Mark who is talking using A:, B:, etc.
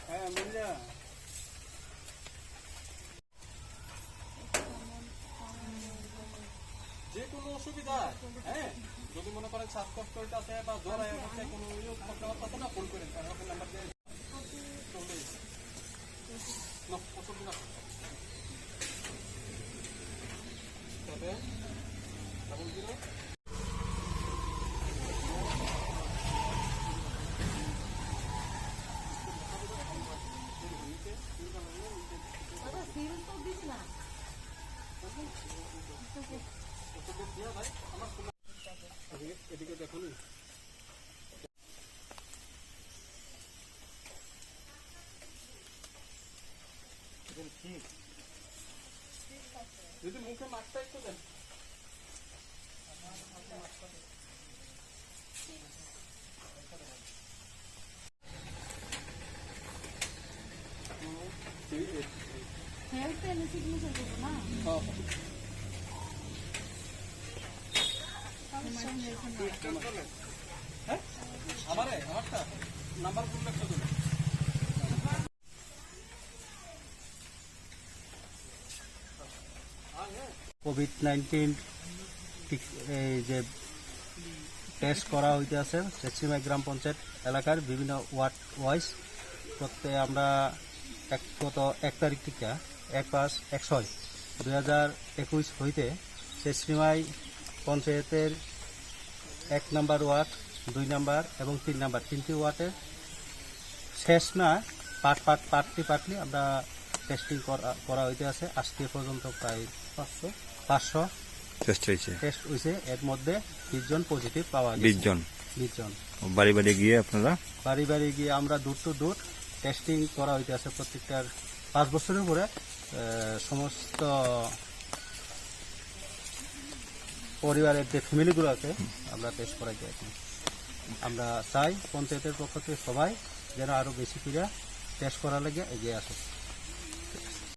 A: হ্যাঁ মিললে যে কোনো অসুবিধা, হ্যাঁ যদি মনে করেন শ্বাসকষ্ট আছে বা জ্বর আছে কোনো আছে না, ফোন করেন নাম্বার দিয়ে তবে এদিকে দেখুন যদি মুখে মাছটা একটু দেন আমারটা নাম্বার কোন একটা দেবেন কোভিড-19 যে টেস্ট করা হইতে আছে চেচিমাই গ্রাম পঞ্চায়েত এলাকার বিভিন্ন ওয়ার্ড ওয়াইজ প্রত্যেক আমরা গত 1 তারিখ থেকে 1/5/1/6/2021 হইতে চেচিমাই পঞ্চায়েতের 1 নম্বর ওয়ার্ড 2 নম্বর এবং 3 নম্বর 3টি ওয়ার্ডের শেষ না পার্টলি আমরা টেস্টিং করা হইতে আছে। আজকে পর্যন্ত প্রায় 500 টেস্ট হয়েছে। এর মধ্যে 20 জন পজিটিভ পাওয়া গেছে। 20 জন বাড়ি বাড়ি গিয়ে আমরা দূর টু দূর টেস্টিং করা হইতে আছে। প্রত্যেকটার 5 বছরের পরে সমস্ত পরিবারের যে ফ্যামিলিগুলো আছে আমরা টেস্ট করাইতে আছি। আমরা চাই পঞ্চায়েতের পক্ষ থেকে সবাই যেন আরো বেশি করে টেস্ট করার লাগে এগিয়ে আসে।